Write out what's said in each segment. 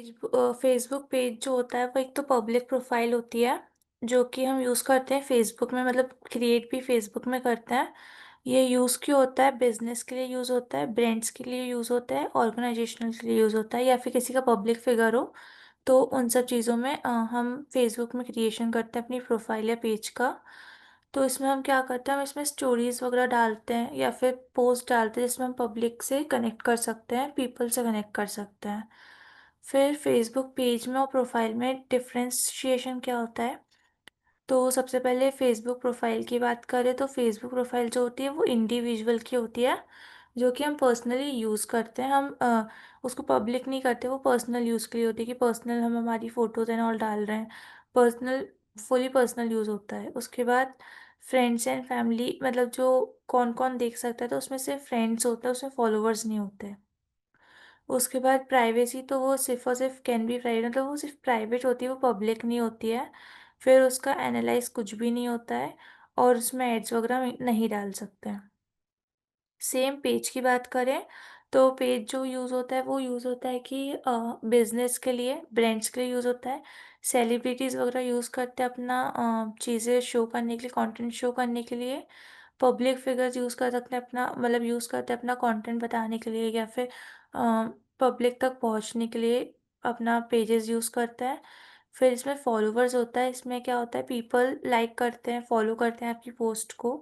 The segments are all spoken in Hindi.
फेसबुक पेज जो होता है वो एक तो पब्लिक प्रोफाइल होती है, जो कि हम यूज़ करते हैं फेसबुक में, मतलब क्रिएट भी फेसबुक में करते हैं। ये यूज़ क्यों होता है? बिजनेस के लिए यूज़ होता है, ब्रांड्स के लिए यूज़ होता है, ऑर्गेनाइजेशनल के लिए यूज़ होता है, या फिर किसी का पब्लिक फिगर हो तो उन सब चीज़ों में हम फेसबुक में क्रिएशन करते हैं अपनी प्रोफाइल या पेज का। तो इसमें हम क्या करते हैं, हम इसमें स्टोरीज वगैरह डालते हैं या फिर पोस्ट डालते हैं जिसमें हम पब्लिक से कनेक्ट कर सकते हैं, पीपल से कनेक्ट कर सकते हैं। फिर फेसबुक पेज में और प्रोफाइल में डिफरेंशिएशन क्या होता है? तो सबसे पहले फेसबुक प्रोफाइल की बात करें तो फेसबुक प्रोफाइल जो होती है वो इंडिविजुअल की होती है, जो कि हम पर्सनली यूज़ करते हैं। हम उसको पब्लिक नहीं करते, वो पर्सनल यूज़ के लिए होती है कि पर्सनल हम हमारी फ़ोटोज़ एंड ऑल डाल रहे हैं। पर्सनल, फुली पर्सनल यूज़ होता है। उसके बाद फ्रेंड्स एंड फैमिली, मतलब जो कौन कौन देख सकता है, तो उसमें सिर्फ फ्रेंड्स होता है, उसमें फॉलोअर्स नहीं होते। उसके बाद प्राइवेसी, तो वो सिर्फ और सिर्फ कैन बी प्राइवेट, मतलब वो सिर्फ प्राइवेट होती है, वो पब्लिक नहीं होती है। फिर उसका एनालाइज कुछ भी नहीं होता है, और उसमें एड्स वगैरह नहीं डाल सकते हैं। सेम पेज की बात करें तो पेज जो यूज़ होता है वो यूज़ होता है कि बिजनेस के लिए, ब्रांड्स के लिए यूज़ होता है। सेलिब्रिटीज़ वगैरह यूज़ करते हैं अपना चीज़ें शो करने के लिए, कंटेंट शो करने के लिए। पब्लिक फिगर्स यूज़ कर सकते हैं अपना, मतलब यूज़ करते हैं अपना कंटेंट बताने के लिए, या फिर पब्लिक तक पहुंचने के लिए अपना पेजेस यूज़ करते हैं। फिर इसमें फॉलोवर्स होता है, इसमें क्या होता है, पीपल लाइक करते हैं, फॉलो करते हैं आपकी पोस्ट को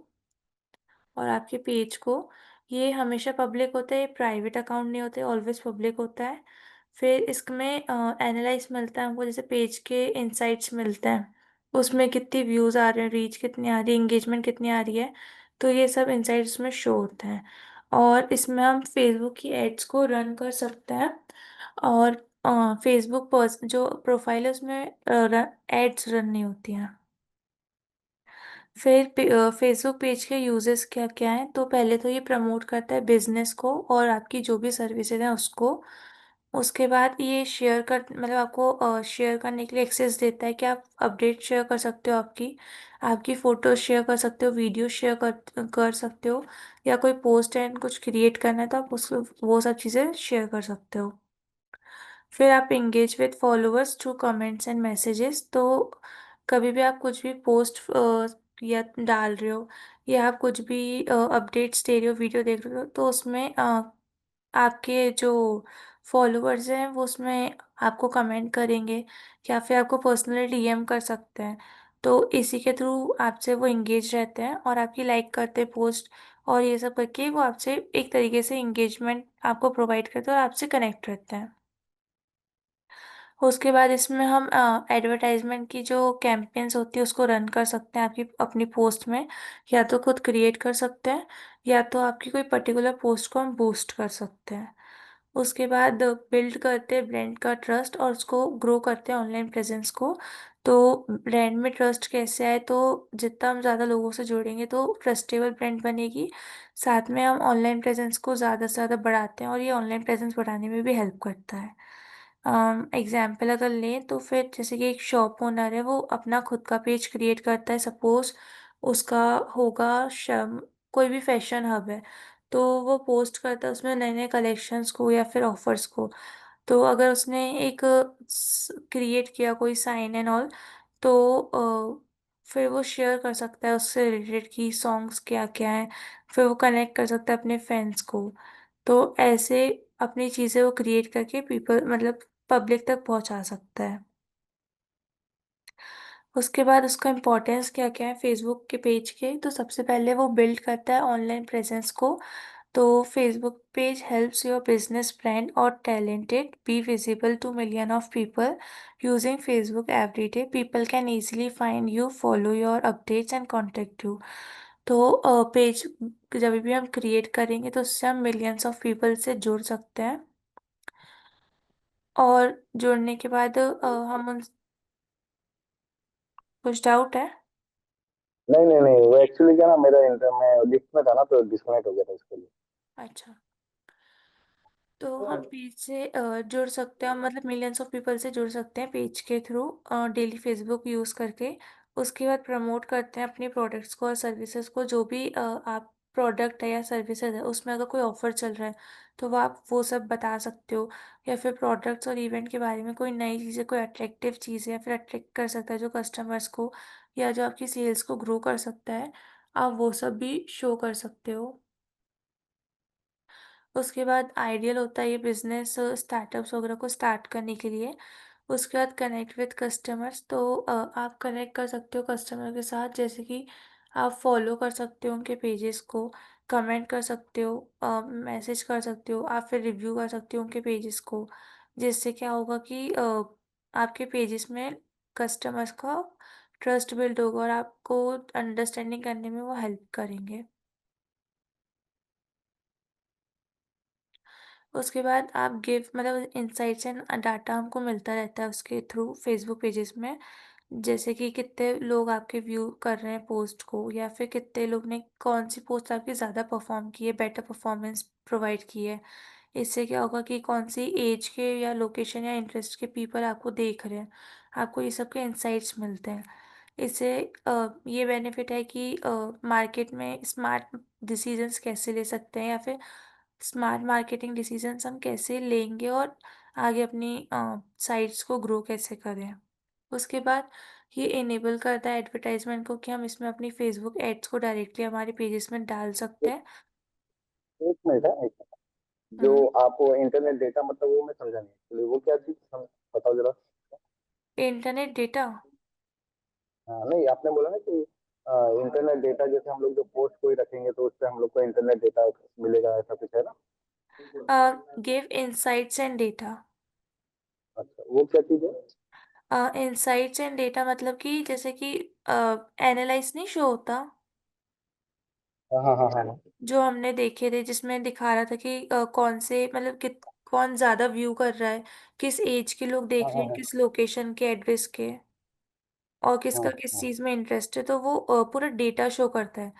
और आपके पेज को। ये हमेशा पब्लिक होता है, ये प्राइवेट अकाउंट नहीं होते, ऑलवेज पब्लिक होता है। फिर इसमें एनालाइज मिलता है हमको, जैसे पेज के इंसाइट्स मिलते हैं, उसमें कितनी व्यूज़ आ रहे हैं, रीच कितनी आ रही है, एंगेजमेंट कितनी आ रही है। तो ये सब इंसाइट्स में शो होते हैं। और इसमें हम फेसबुक की एड्स को रन कर सकते हैं। और फेसबुक जो प्रोफाइल है उसमें एड्स रन नहीं होती हैं। फिर फेसबुक पेज के यूजेस क्या क्या हैं? तो पहले तो ये प्रमोट करता है बिजनेस को और आपकी जो भी सर्विसेज हैं उसको। उसके बाद ये शेयर कर, मतलब आपको शेयर करने के लिए एक्सेस देता है कि आप अपडेट शेयर कर सकते हो, आपकी आपकी फ़ोटो शेयर कर सकते हो, वीडियो शेयर कर सकते हो, या कोई पोस्ट एंड कुछ क्रिएट करना है तो आप उसको वो सब चीज़ें शेयर कर सकते हो। फिर आप engage with followers through comments and messages. तो कभी भी आप कुछ भी पोस्ट या डाल रहे हो, या आप कुछ भी अपडेट्स दे रहे हो, वीडियो देख रहे हो, तो उसमें आपके जो फॉलोअर्स हैं वो उसमें आपको कमेंट करेंगे, या फिर आपको पर्सनली डीएम कर सकते हैं। तो इसी के थ्रू आपसे वो इंगेज रहते हैं और आपकी लाइक करते हैं पोस्ट, और ये सब करके वो आपसे एक तरीके से इंगेजमेंट आपको प्रोवाइड करते हैं और आपसे कनेक्ट रहते हैं। उसके बाद इसमें हम एडवर्टाइजमेंट की जो कैंपेन्स होती है उसको रन कर सकते हैं आपकी अपनी पोस्ट में, या तो खुद क्रिएट कर सकते हैं, या तो आपकी कोई पर्टिकुलर पोस्ट को हम बूस्ट कर सकते हैं। उसके बाद बिल्ड करते हैं ब्रांड का ट्रस्ट और उसको ग्रो करते हैं ऑनलाइन प्रेजेंस को। तो ब्रांड में ट्रस्ट कैसे आए? तो जितना हम ज़्यादा लोगों से जुड़ेंगे तो ट्रस्टेबल ब्रांड बनेगी। साथ में हम ऑनलाइन प्रेजेंस को ज़्यादा से ज़्यादा बढ़ाते हैं और ये ऑनलाइन प्रेजेंस बढ़ाने में भी हेल्प करता है। एग्जाम्पल अगर लें तो फिर जैसे कि एक शॉप ओनर है, वो अपना खुद का पेज क्रिएट करता है, सपोज उसका होगा कोई भी फैशन हब है, तो वो पोस्ट करता है उसमें नए नए कलेक्शंस को या फिर ऑफर्स को। तो अगर उसने एक क्रिएट किया कोई साइन एंड ऑल, तो फिर वो शेयर कर सकता है उससे रिलेटेड की सॉन्ग्स क्या क्या हैं, फिर वो कनेक्ट कर सकता है अपने फ्रेंड्स को। तो ऐसे अपनी चीज़ें वो क्रिएट करके पीपल, मतलब पब्लिक तक पहुंचा सकता है। उसके बाद उसका इम्पोर्टेंस क्या क्या है फेसबुक के पेज के? तो सबसे पहले वो बिल्ड करता है ऑनलाइन प्रेजेंस को। तो Facebook page helps your business brand और talented be visible to million of people using Facebook every day. People can easily find you, follow your updates and contact you. तो पेज जब भी हम क्रिएट करेंगे तो उससे हम मिलियंस ऑफ पीपल से जुड़ सकते हैं। और जुड़ने के बाद हम उन, कुछ डाउट है? नहीं नहीं नहीं, वो एक्चुअली क्या ना, मेरा इंटर में लिफ्ट में था ना, तो डिस्कनेक्ट हो गया था इसके लिए। अच्छा, तो हम पेज से जुड़ सकते हैं, मतलब मिलियंस ऑफ पीपल से जुड़ सकते हैं पेज के थ्रू, डेली फेसबुक यूज़ करके। उसके बाद प्रमोट करते हैं अपने प्रोडक्ट्स को और सर्विसेज को, जो भी आप प्रोडक्ट है या सर्विसेज है उसमें अगर कोई ऑफर चल रहा है तो वो आप वो सब बता सकते हो। या फिर प्रोडक्ट्स और इवेंट के बारे में कोई नई चीज़ें, कोई अट्रैक्टिव चीज़ है या फिर अट्रैक्ट कर सकता है जो कस्टमर्स को, या जो आपकी सेल्स को ग्रो कर सकता है, आप वो सब भी शो कर सकते हो। उसके बाद आइडियल होता है ये बिजनेस स्टार्टअप्स वगैरह को स्टार्ट करने के लिए। उसके बाद कनेक्ट विद कस्टमर्स, तो आप कनेक्ट कर सकते हो कस्टमर के साथ, जैसे कि आप फॉलो कर सकते हो उनके पेजेस को, कमेंट कर सकते हो, मैसेज कर सकते हो, आप फिर रिव्यू कर सकते हो उनके पेजेस को। जिससे क्या होगा कि आपके पेजेस में कस्टमर्स का ट्रस्ट बिल्ड होगा और आपको अंडरस्टैंडिंग करने में वो हेल्प करेंगे। उसके बाद आप गिव मतलब इंसाइट्स एंड डाटा हमको मिलता रहता है उसके थ्रू फेसबुक पेजेस में। जैसे कि कितने लोग आपके व्यू कर रहे हैं पोस्ट को, या फिर कितने लोग ने कौन सी पोस्ट आपकी ज़्यादा परफॉर्म की है, बेटर परफॉर्मेंस प्रोवाइड की है। इससे क्या होगा कि कौन सी एज के या लोकेशन या इंटरेस्ट के पीपल आपको देख रहे हैं, आपको ये सब के इंसाइट्स मिलते हैं। इससे ये बेनिफिट है कि मार्केट में स्मार्ट डिसीजंस कैसे ले सकते हैं, या फिर स्मार्ट मार्केटिंग डिसीजंस हम कैसे लेंगे और आगे अपनी साइट्स को ग्रो कैसे करें। उसके बाद ये इनेबल करता है एडवर्टाइजमेंट को कि हम इसमें अपनी फेसबुक एड्स को डायरेक्टली हमारे पेजेस में डाल सकते एक हैं। एक मिनट है, एक मिनट। जो हम्म। आप इंटरनेट डेटा मतलब वो मैं समझा नहीं एक्चुअली, वो क्या चीज बताओ जरा। Internet data. हाँ नहीं, आपने बोला ना कि इंटरनेट डेटा, जैसे हम लोग जो पोस्ट कोई रखेंगे तो उस पर हम लोग को इंटरनेट डेटा मिलेगा, ऐसा कुछ है ना? Give insights and data. अच्छा, वो क्या चीज है? इंसाइट्स एंड डेटा मतलब कि जैसे कि एनालाइज नहीं शो होता, हाँ हाँ हाँ हाँ जो हमने देखे थे जिसमें दिखा रहा था कि कौन से मतलब कि कौन ज़्यादा व्यू कर रहा है, किस एज के लोग हाँ देख रहे हाँ हैं, हाँ किस लोकेशन के, एड्रेस के, और किसका हाँ किस हाँ चीज़ में इंटरेस्ट है, तो वो पूरा डेटा शो करता है।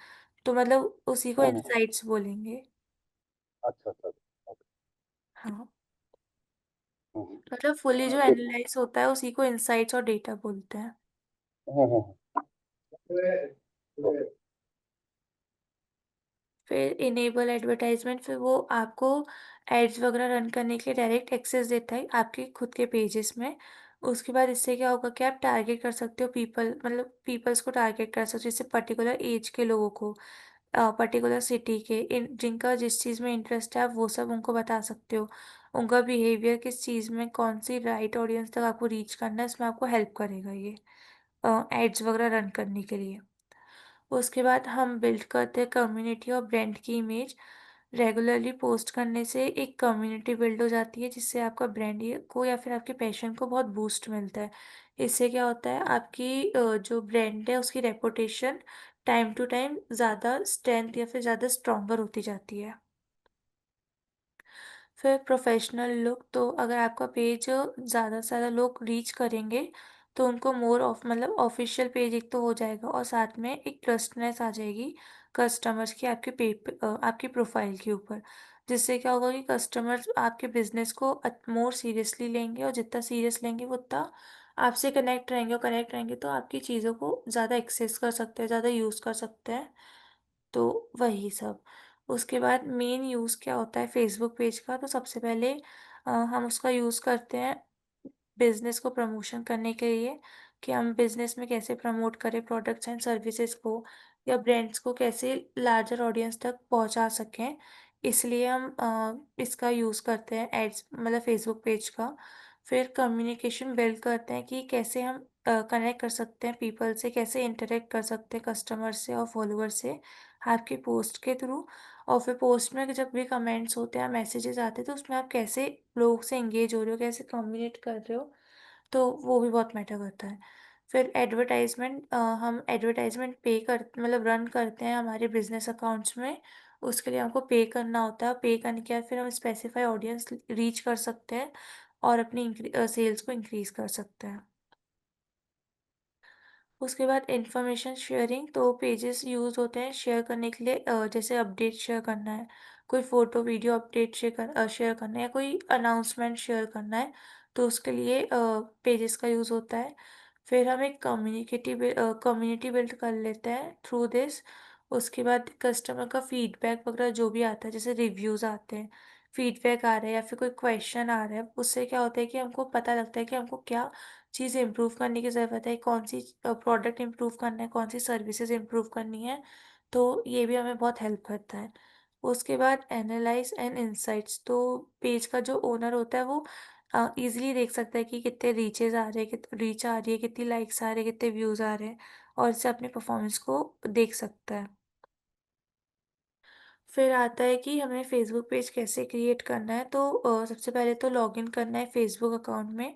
तो मतलब उसी को हाँ। इंसाइट्स बोलेंगे। अच्छा अच्छा अच्छा, ओके। हाँ, हम्म, मतलब फुली जो ठीक। एनालाइज होता है उसी को इंसाइट्स और डेटा बोलते हैं। ओके। फिर इनेबल एडवर्टाइजमेंट, फिर वो आपको एड्स वगैरह रन करने के लिए डायरेक्ट एक्सेस देता है आपके खुद के पेजेस में। उसके बाद इससे क्या होगा कि आप टारगेट कर सकते हो पीपल, मतलब पीपल्स को टारगेट कर सकते हो, जैसे पर्टिकुलर एज के लोगों को, पर्टिकुलर सिटी के, जिनका जिस चीज़ में इंटरेस्ट है आप वो सब उनको बता सकते हो। उनका बिहेवियर किस चीज़ में, कौन सी राइट ऑडियंस तक आपको रीच करना है, इसमें आपको हेल्प करेगा ये एड्स वगैरह रन करने के लिए। उसके बाद हम बिल्ड करते हैं कम्युनिटी और ब्रांड की इमेज। रेगुलरली पोस्ट करने से एक कम्युनिटी बिल्ड हो जाती है जिससे आपका ब्रांड को या फिर आपके पैशन को बहुत बूस्ट मिलता है। इससे क्या होता है, आपकी जो ब्रांड है उसकी रेपुटेशन टाइम टू टाइम ज़्यादा स्ट्रेंथ या फिर ज़्यादा स्ट्रॉन्गर होती जाती है। फिर प्रोफेशनल लुक, तो अगर आपका पेज ज़्यादा से ज़्यादा लोग रीच करेंगे तो उनको मोर ऑफ मतलब ऑफिशियल पेज एक तो हो जाएगा, और साथ में एक ट्रस्टनेस आ जाएगी कस्टमर्स की आपके आपकी प्रोफाइल के ऊपर। जिससे क्या होगा कि कस्टमर्स आपके बिजनेस को मोर सीरियसली लेंगे, और जितना सीरियस लेंगे वो उतना आपसे कनेक्ट रहेंगे, और कनेक्ट रहेंगे तो आपकी चीज़ों को ज़्यादा एक्सेस कर सकते हैं, ज़्यादा यूज़ कर सकते हैं। तो वही सब। उसके बाद मेन यूज़ क्या होता है फेसबुक पेज का, तो सबसे पहले हम उसका यूज़ करते हैं बिज़नेस को प्रमोशन करने के लिए, कि हम बिज़नेस में कैसे प्रमोट करें प्रोडक्ट्स एंड सर्विसेज को, या ब्रांड्स को कैसे लार्जर ऑडियंस तक पहुंचा सकें। इसलिए हम इसका यूज़ करते हैं एड्स मतलब फेसबुक पेज का। फिर कम्युनिकेशन बिल्ड करते हैं कि कैसे हम कनेक्ट कर सकते हैं पीपल से, कैसे इंटरेक्ट कर सकते हैं कस्टमर से और फॉलोअर से आपके पोस्ट के थ्रू। और फिर पोस्ट में जब भी कमेंट्स होते हैं, मैसेजेस आते हैं, तो उसमें आप कैसे लोगों से एंगेज हो रहे हो, कैसे कम्युनिकेट कर रहे हो, तो वो भी बहुत मैटर करता है। फिर एडवर्टाइजमेंट, हम एडवर्टाइजमेंट पे कर मतलब रन करते हैं हमारे बिजनेस अकाउंट्स में। उसके लिए हमको पे करना होता है, पे करने के बाद फिर हम स्पेसिफाई ऑडियंस रीच कर सकते हैं और अपनी सेल्स को इंक्रीज कर सकते हैं। उसके बाद इंफॉर्मेशन शेयरिंग, तो पेजेस यूज़ होते हैं शेयर करने के लिए, जैसे अपडेट शेयर करना है, कोई फ़ोटो वीडियो अपडेट शेयर करना है, या कोई अनाउंसमेंट शेयर करना है, तो उसके लिए पेजेस का यूज़ होता है। फिर हम एक कम्युनिटी बिल्ड कर लेते हैं थ्रू दिस। उसके बाद कस्टमर का फीडबैक वगैरह जो भी आता है, जैसे रिव्यूज़ आते हैं, फीडबैक आ रहा है या फिर कोई क्वेश्चन आ रहा है, उससे क्या होता है कि हमको पता लगता है कि हमको क्या चीज़ इम्प्रूव करने की ज़रूरत है, कौन सी प्रोडक्ट इम्प्रूव करना है, कौन सी सर्विसेज इम्प्रूव करनी है। तो ये भी हमें बहुत हेल्प करता है। उसके बाद एनालाइज एंड इंसाइट्स, तो पेज का जो ओनर होता है वो ईजिली देख सकता है कि कितने रीचेज आ रहे हैं, कितनी रीच आ रही है, कितनी लाइक्स आ रहे हैं, कितने व्यूज़ आ रहे हैं, और इससे अपने परफॉर्मेंस को देख सकता है। फिर आता है कि हमें फेसबुक पेज कैसे क्रिएट करना है। तो सबसे पहले तो लॉगिन करना है फेसबुक अकाउंट में।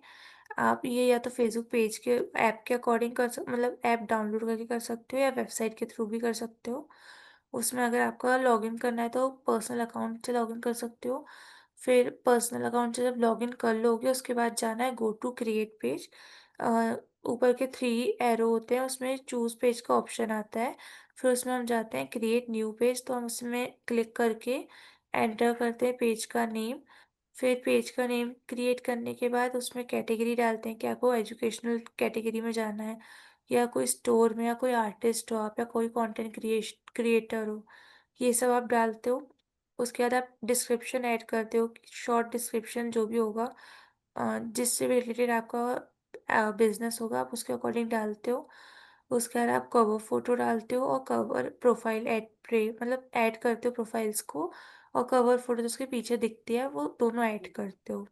आप ये या तो फेसबुक पेज के ऐप के अकॉर्डिंग मतलब ऐप डाउनलोड करके कर सकते हो या वेबसाइट के थ्रू भी कर सकते हो। उसमें अगर आपका लॉगिन करना है तो पर्सनल अकाउंट से लॉगिन कर सकते हो। फिर पर्सनल अकाउंट से जब लॉगिन कर लोगे उसके बाद जाना है गो टू क्रिएट पेज। ऊपर के थ्री एरो होते हैं, उसमें चूज़ पेज का ऑप्शन आता है। फिर उसमें हम जाते हैं क्रिएट न्यू पेज, तो हम उसमें क्लिक करके एंटर करते हैं पेज का नेम। फिर पेज का नेम क्रिएट करने के बाद उसमें कैटेगरी डालते हैं कि आपको एजुकेशनल कैटेगरी में जाना है या कोई स्टोर में या कोई आर्टिस्ट हो आप या कोई कंटेंट क्रिएटर हो, ये सब आप डालते हो। उसके बाद आप डिस्क्रिप्शन ऐड करते हो, शॉर्ट डिस्क्रिप्शन जो भी होगा जिससे रिलेटेड आपका बिजनेस होगा आप उसके अकॉर्डिंग डालते हो। उसके बाद आप कवर फोटो डालते हो और कवर प्रोफाइल ऐड प्रे मतलब ऐड करते हो प्रोफाइल्स को, और कवर फोटो जो उसके पीछे दिखती है वो दोनों ऐड करते हो।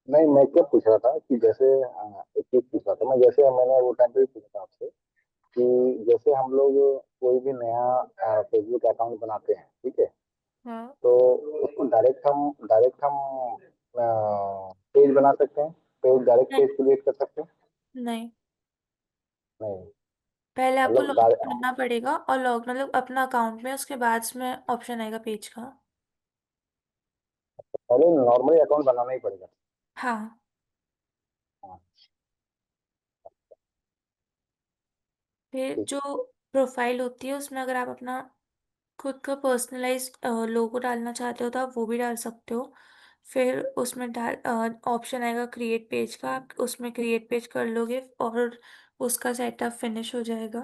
नहीं, मैं क्या पूछ रहा था कि जैसे एक चीज पूछ रहा था मैं, जैसे मैंने वो टाइम पे भी पूछा था आपसे कि जैसे हम लोग कोई भी नया फेसबुक अकाउंट बनाते हैं, ठीक है, हाँ। तो उसको डायरेक्ट हम पेज बना सकते हैं, पेज डायरेक्ट नहीं। पेज क्रिएट कर सकते हैं? नहीं, नहीं, पहले आपको मतलब लॉग करना पड़ेगा और लॉग मतलब अपना अकाउंट में, उसके बाद उसमें ऑप्शन आएगा पेज का। पहले नॉर्मली अकाउंट बनाना ही पड़ेगा? हाँ। हाँ, फिर ठीक। जो प्रोफाइल होती है उसमें अगर आप अपना खुद का पर्सनलाइज लोगो डालना चाहते हो तो आप वो भी डाल सकते हो। फिर उसमें डाल ऑप्शन आएगा क्रिएट पेज का, आप उसमें क्रिएट पेज कर लोगे और उसका सेटअप फिनिश हो जाएगा।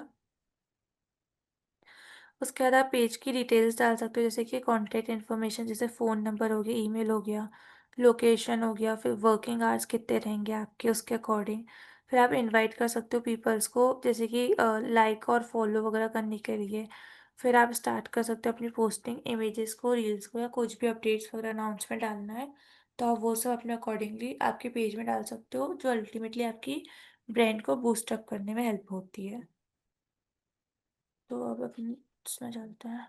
उसके बाद आप पेज की डिटेल्स डाल सकते हो, जैसे कि कॉन्टैक्ट इन्फॉर्मेशन, जैसे फ़ोन नंबर हो गया, ईमेल हो गया, लोकेशन हो गया, फिर वर्किंग आवर्स कितने रहेंगे आपके उसके अकॉर्डिंग। फिर आप इनवाइट कर सकते हो पीपल्स को, जैसे कि लाइक और फॉलो वगैरह करने के लिए। फिर आप स्टार्ट कर सकते हो अपनी पोस्टिंग इमेजेस को, रील्स को, या कुछ भी अपडेट्स वगैरह अनाउंसमेंट डालना है तो आप वो सब अपने अकॉर्डिंगली आपके पेज में डाल सकते हो, जो अल्टीमेटली आपकी ब्रांड को बूस्टअप करने में हेल्प होती है। तो अब अपनी उसमें चलते हैं।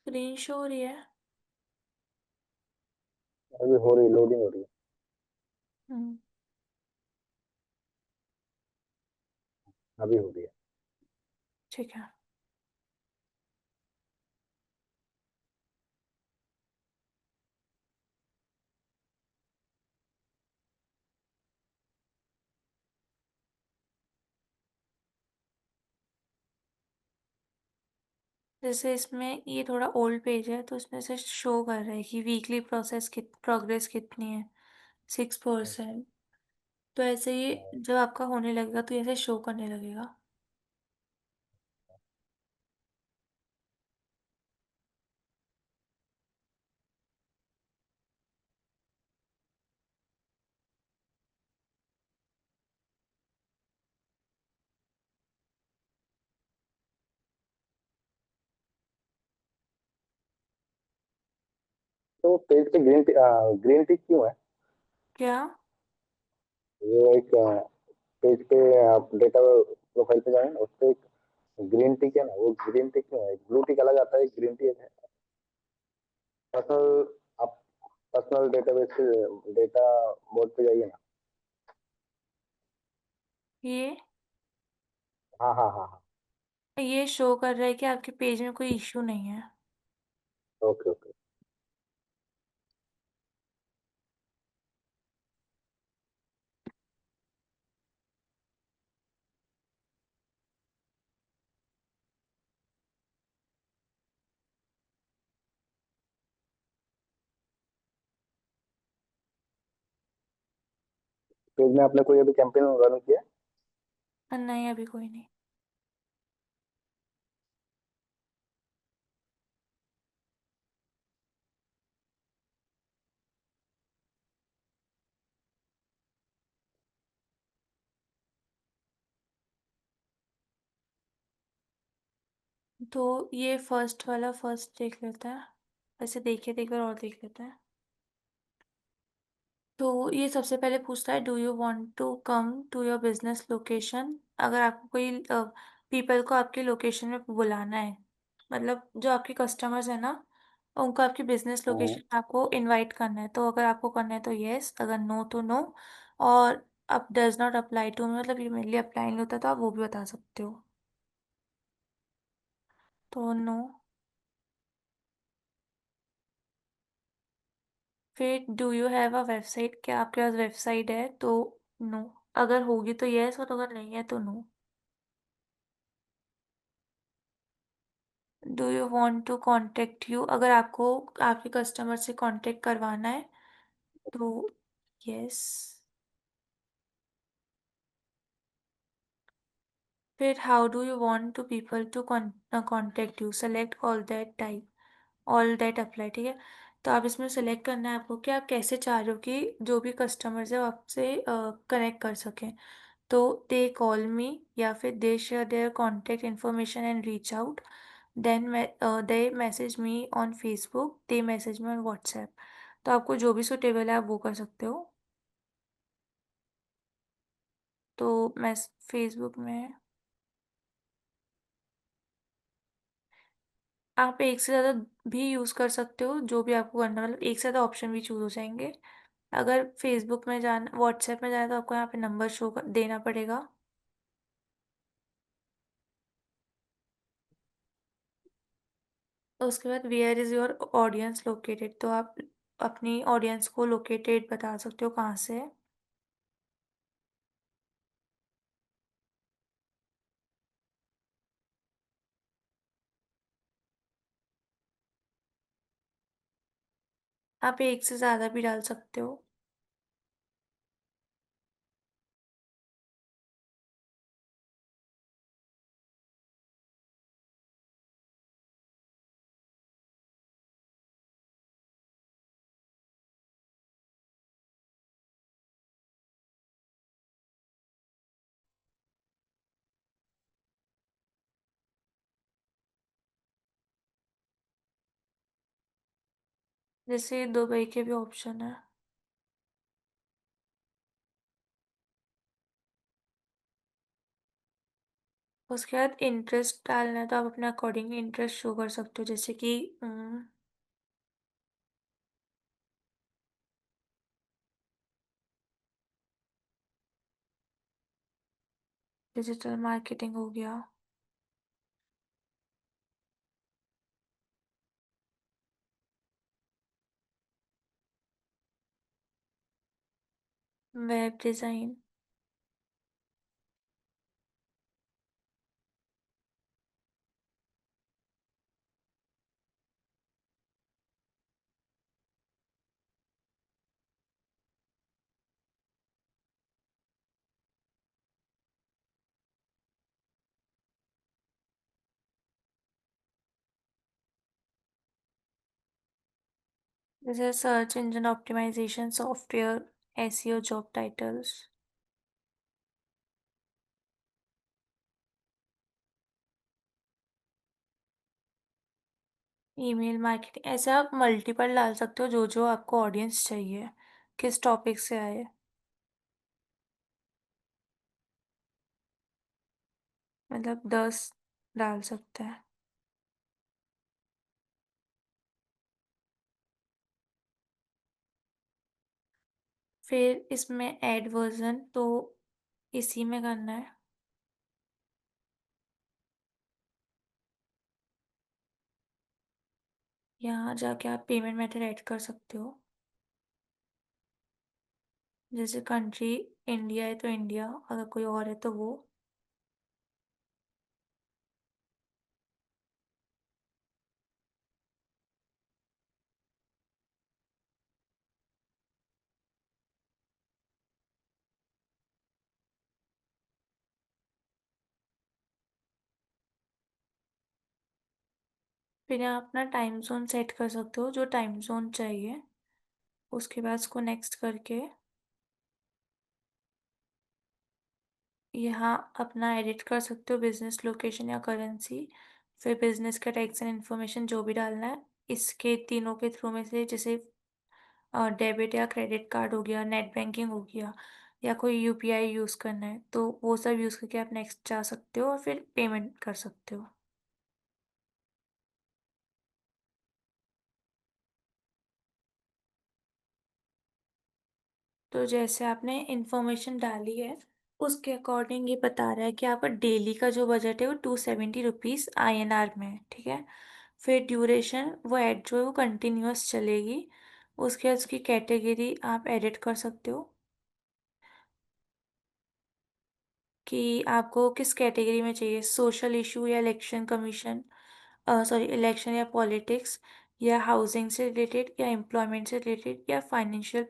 स्क्रीन शो हो रही है। अभी हो रही, लोडिंग हो रही है। हम्म। अभी हो रही है। ठीक है। जैसे इसमें ये थोड़ा ओल्ड पेज है तो इसमें से शो कर रहा है कि वीकली प्रोग्रेस कितनी है, 6%। तो ऐसे ही जब आपका होने लगेगा तो ऐसे शो करने लगेगा। तो पेज पे ग्रीन टिक क्यों है? क्या? वो एक पेज पे आप डेटा प्रोफाइल पे जाएंगे, उस पे एक ग्रीन टिक है ना, वो ग्रीन टिक क्यों है? ब्लू टिक अलग आता है, एक ग्रीन टिक है। पर्सनल, आप पर्सनल डेटाबेस से डेटा बोर्ड पे जाइए ना। ये हाँ हाँ हाँ हाँ। ये शो कर रहा है कि आपके पेज में कोई इश्यू नहीं है। Okay okay. पेज में आपने कोई अभी कैंपेन रन किया? नहीं, अभी कोई नहीं। तो ये फर्स्ट वाला फर्स्ट देख लेते हैं। वैसे देखिए, एक बार और देख लेते हैं। तो ये सबसे पहले पूछता है, do you want to come to your business location. अगर आपको कोई पीपल को आपकी लोकेशन में बुलाना है, मतलब जो आपके कस्टमर्स है ना, उनको आपकी बिजनेस हम्म। लोकेशन में आपको इनवाइट करना है, तो अगर आपको करना है तो यस, अगर नो तो नो। और अब डज नॉट अप्लाई टू में मतलब ये मेरे लिए अप्लाई नहीं होता, तो आप वो भी बता सकते हो। तो नो। फिर do you have a website, क्या आपके पास वेबसाइट है, तो नो। अगर होगी तो यस, और अगर नहीं है तो no. Do you want to contact you, अगर आपको आपके कस्टमर से कांटेक्ट करवाना है तो यस। फिर how do you want to people to contact you, select all that type, all that apply, ठीक है। तो आप इसमें सेलेक्ट करना है आपको कि आप कैसे चाह रहे हो कि जो भी कस्टमर्स है वो आपसे कनेक्ट कर सकें। तो दे कॉल मी, या फिर they share their contact information and reach out, then they message me on Facebook, they message me on WhatsApp. तो आपको जो भी सुटेबल है आप वो कर सकते हो। तो मैं फेसबुक में आप एक से ज़्यादा भी यूज़ कर सकते हो, जो भी आपको करना है, मतलब एक से ज़्यादा ऑप्शन भी चूज हो जाएंगे। अगर फेसबुक में जाना, व्हाट्सएप में जाना, तो आपको यहाँ पे नंबर देना पड़ेगा। उसके बाद where is your audience located, तो आप अपनी ऑडियंस को लोकेटेड बता सकते हो कहाँ से है। आप एक से ज़्यादा भी डाल सकते हो। जैसे दुबई के भी ऑप्शन है। उसके बाद इंटरेस्ट डालना है, तो आप अपने अकॉर्डिंग इंटरेस्ट शो कर सकते हो, जैसे कि डिजिटल मार्केटिंग हो गया, वेब डिज़ाइन। जैसे search engine optimization software, SEO job titles. Email marketing, ऐसे आप मल्टीपल डाल सकते हो, जो जो आपको ऑडियंस चाहिए, किस टॉपिक से आए। मतलब 10 डाल सकते हैं। फिर इसमें ऐड वर्जन, तो इसी में करना है। यहाँ जाके आप पेमेंट मेथड ऐड कर सकते हो, जैसे कंट्री इंडिया है तो इंडिया, अगर कोई और है तो वो। फिर यहाँ अपना टाइम जोन सेट कर सकते हो, जो टाइम जोन चाहिए। उसके बाद इसको नेक्स्ट करके यहाँ अपना एडिट कर सकते हो बिजनेस लोकेशन या करेंसी। फिर बिजनेस का टैक्स एंड इन्फॉर्मेशन जो भी डालना है, इसके तीनों के थ्रू में से जैसे डेबिट या क्रेडिट कार्ड हो गया, नेट बैंकिंग हो गया, या कोई यूपीआई यूज़ करना है, तो वो सब यूज़ करके आप नेक्स्ट जा सकते हो और फिर पेमेंट कर सकते हो। तो जैसे आपने इंफॉर्मेशन डाली है, उसके अकॉर्डिंग ये बता रहा है कि आपका डेली का जो बजट है वो 270 रुपीज़ INR में है, ठीक है। फिर ड्यूरेशन वो एड जो है वो कंटिन्यूअस चलेगी। उसके बाद उसकी कैटेगरी आप एडिट कर सकते हो कि आपको किस कैटेगरी में चाहिए, सोशल इशू या इलेक्शन कमीशन, सॉरी इलेक्शन या पॉलिटिक्स, या हाउसिंग से रिलेटेड, या एम्प्लॉयमेंट से रिलेटेड, या फाइनेंशियल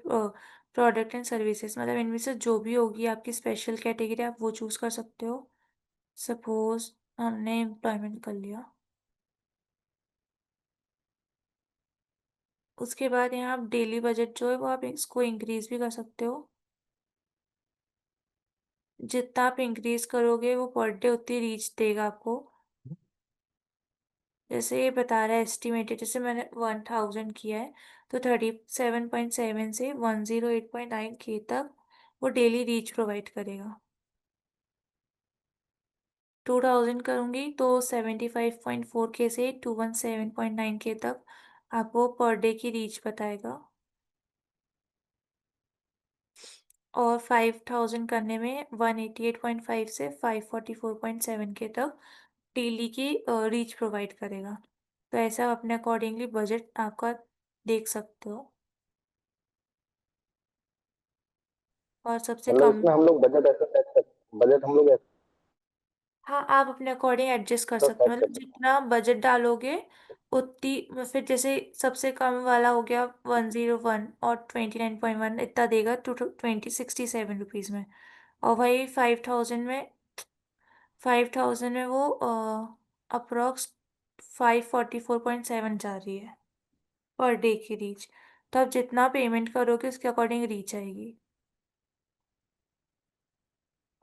प्रोडक्ट एंड सर्विसेज, मतलब इनमें से जो भी होगी आपकी स्पेशल कैटेगरी आप वो चूज़ कर सकते हो। सपोज हमने एम्प्लॉयमेंट कर लिया। उसके बाद यहाँ आप डेली बजट जो है वो आप इसको इंक्रीज भी कर सकते हो। जितना आप इंक्रीज करोगे वो पर डे उतनी रीच देगा आपको। जैसे ये बता रहा है एस्टिमेटेड, जैसे मैंने 1000 किया है, तो 37.7 से 108.9 K तक वो डेली रीच प्रोवाइड करेगा। 2000 करूँगी तो 75.4 K से 217.9 K तक आपको पर डे की रीच बताएगा। और 5000 करने में 188.5 से 544.7 K तक डेली की रीच प्रोवाइड करेगा। तो ऐसा आप अपने अकॉर्डिंगली बजट आपका देख सकते हो। और सबसे मतलब कम। इसमें हम लोग बजट ऐसा सेट कर, बजट हम लोग हाँ, आप अपने अकॉर्डिंग एडजस्ट कर ऐसा सकते हो, सेट कर मतलब सकते जितना बजट डालोगे उतनी, फिर जैसे सबसे कम वाला हो गया 101 और 29.1 इतना देगा, 67 रुपीज़ में। और वही 5000 में वो अप्रोक्स 544.7 जा रही है पर डे की रीच। तो आप जितना पेमेंट करोगे उसके अकॉर्डिंग रीच आएगी।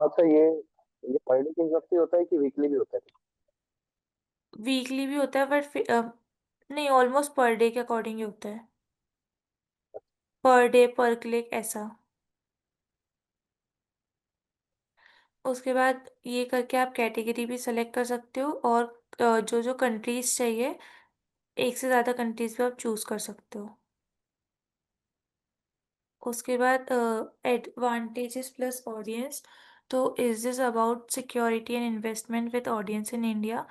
हैं। अच्छा, ये पर डे के हिसाब से होता है कि वीकली भी होता है? वीकली भी होता है बट नहीं, ऑलमोस्ट पर डे के अकॉर्डिंग ही होता है। पर डे पर क्लिक ऐसा। उसके बाद ये करके आप कैटेगरी भी सेलेक्ट कर सकते हो, और जो जो कंट्रीज चाहिए, एक से ज़्यादा कंट्रीज भी आप चूज़ कर सकते हो। उसके बाद एडवांटेजेस प्लस ऑडियंस। तो is this about security and investment with audience in India.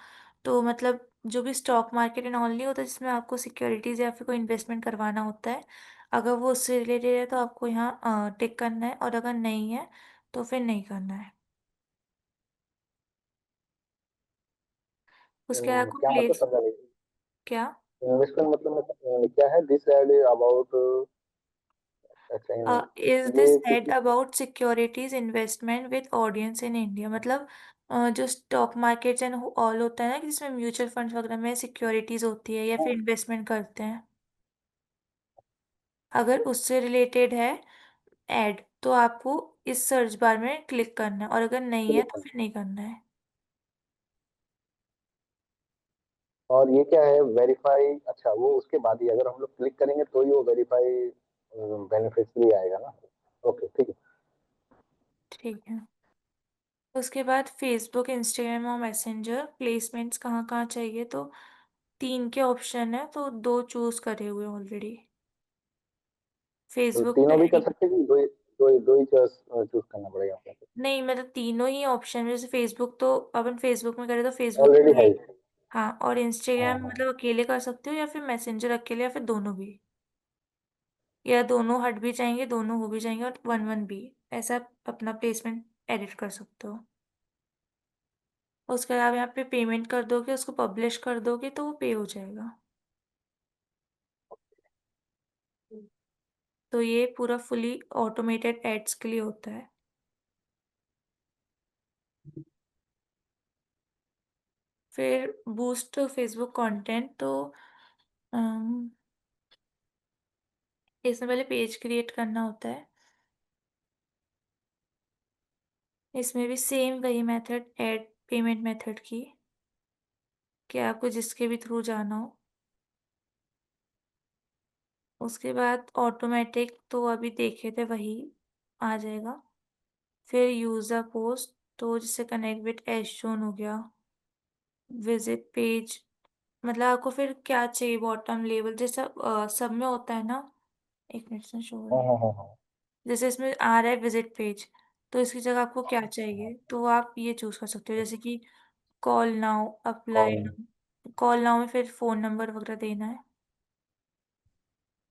तो मतलब जो भी स्टॉक मार्केट एंड ऑल नहीं होता जिसमें आपको सिक्योरिटीज या फिर कोई इन्वेस्टमेंट करवाना होता है, अगर वो उससे रिलेटेड है तो आपको यहाँ टिक करना है, और अगर नहीं है तो फिर नहीं करना है। उसके बाद आपको क्या मतलब प्लेस। समझा नहीं। क्या? इन्वेस्टमेंट मतलब क्या है? दिस एड अबाउट, अच्छा इज दिस ये एड किसी, about securities investment with audience in India, मतलब जो स्टॉक मार्केट्स एंड ऑल होता है ना कि जिसमें म्यूचुअल फंड वगैरह में सिक्योरिटीज होती है या फिर इन्वेस्टमेंट करते हैं, अगर उससे रिलेटेड है एड तो आपको इस सर्च बार में क्लिक करना है, और अगर नहीं है तो फिर नहीं करना है। और ये क्या है वेरीफाई? अच्छा, वो उसके बाद ही अगर हम लोग क्लिक करेंगे तो ही वो वेरीफाई बेनिफिशियरी आएगा ना? ओके, ठीक है। ठीक है। उसके बाद फेसबुक, इंस्टाग्राम और मैसेंजर प्लेसमेंट्स कहाँ कहाँ चाहिए, तो तीन के ऑप्शन है, तो दो चूज करे हुए ऑलरेडी। तो फेसबुक तीनों भी पे। कर सकते हैं कि दो ही चूज करना पड़ेगा अपने को? नहीं, मतलब तीनों ही ऑप्शन, जैसे फेसबुक तो अपन फेसबुक में करें तो फेसबुक ऑलरेडी पे। है। हाँ, और हाँ इंस्टाग्राम हाँ। मतलब अकेले कर सकते हो, या फिर मैसेंजर अकेले, या फिर दोनों भी, या दोनों हट भी जाएंगे, दोनों हो भी जाएंगे, और वन वन भी। ऐसा आप अपना प्लेसमेंट एडिट कर सकते हो। उसके बाद आप यहाँ पे पेमेंट कर दोगे, उसको पब्लिश कर दोगे तो वो पे हो जाएगा। तो ये पूरा फुली ऑटोमेटेड एड्स के लिए होता है। फिर बूस्ट फेसबुक कंटेंट, तो अम, इसमें पहले पेज क्रिएट करना होता है। इसमें भी सेम वही मेथड, ऐड पेमेंट मेथड की, कि आपको जिसके भी थ्रू जाना हो। उसके बाद ऑटोमेटिक तो अभी देखे थे वही आ जाएगा। फिर यूजर पोस्ट, तो जिससे कनेक्ट विद एशोन हो गया। विजिट पेज, मतलब आपको फिर क्या चाहिए, बॉटम लेवल जैसा सब में होता है ना। एक मिनट से शो हो रहा हाँ है। हाँ हाँ हाँ। जैसे इसमें आ रहा है विजिट पेज, तो इसकी जगह आपको क्या हाँ, चाहिए, तो आप ये चूज कर सकते हो, जैसे कि call now, apply call. Now. Call now में फिर फोन नंबर वगैरह देना है।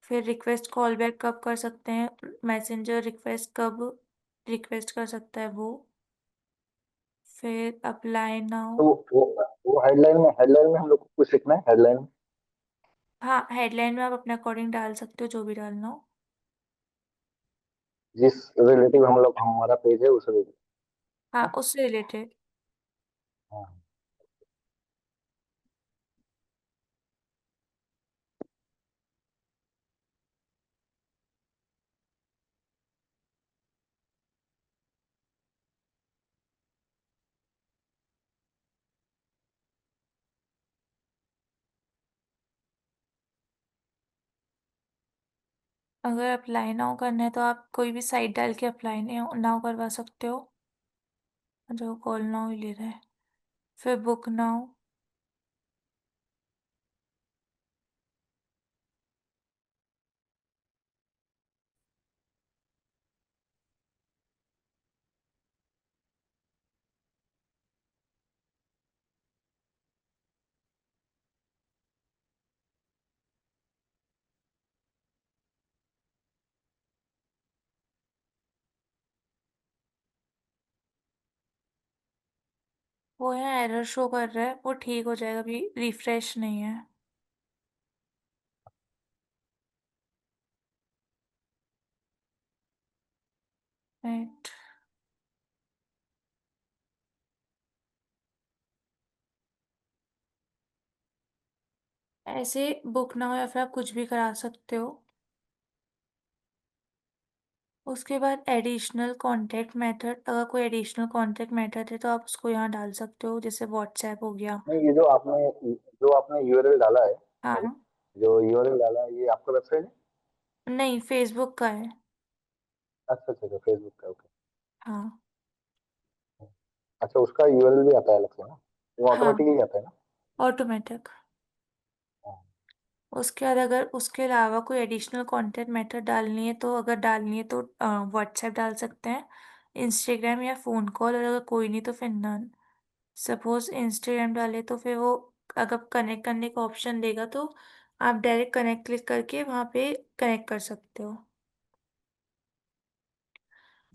फिर रिक्वेस्ट कॉल बैक कब कर सकते हैं, मैसेंजर रिक्वेस्ट कब रिक्वेस्ट कर सकता है वो। फिर अप्लाई नाउ। तो वो हेडलाइन में हम लोग को कुछ लिखना है हेडलाइन में। हाँ, हेडलाइन में आप अपने अकॉर्डिंग डाल सकते हो जो भी डालना हो। जिस रिलेटिव हम लोग हमारा पेज है उस रिलेटिव। हाँ, उससे रिलेटेड। हाँ। अगर अप्लाई नाउ करना है तो आप कोई भी साइट डाल के अप्लाई नाउ करवा सकते हो, जो कॉल नाउ ही ले रहा है। फिर बुक नाउ। वो यहाँ एरर शो कर रहा है, वो ठीक हो जाएगा, अभी रिफ्रेश नहीं है। राइट। ऐसे बुक नाउ या फिर आप कुछ भी करा सकते हो। उसके बाद एडिशनल कॉन्टैक्ट मेथड, अगर कोई एडिशनल कॉन्टैक्ट मेथड है तो आप उसको यहाँ डाल सकते हो, जैसे व्हाट्सएप हो गया। नहीं, ये जो आपने यूआरएल डाला है, सॉरी, हाँ। जो यूआरएल डाला है ये आपका वेबसाइट है? नहीं, फेसबुक का है। अच्छा अच्छा अच्छा, फेसबुक का, ओके। हाँ। अच्छा, उसका यूआरएल भी आता है अलग से ना? वो हाँ, ऑटोमेटिकली आता है ना? ऑटोमेटिक। हाँ। उसके बाद अगर उसके अलावा कोई एडिशनल कंटेंट मेथड डालनी है, तो अगर डालनी है तो व्हाट्सएप डाल सकते हैं, इंस्टाग्राम या फ़ोन कॉल, और अगर कोई नहीं तो फिर नन। सपोज इंस्टाग्राम डाले तो फिर वो अगर कनेक्ट करने का ऑप्शन देगा तो आप डायरेक्ट कनेक्ट क्लिक करके वहाँ पे कनेक्ट कर सकते हो।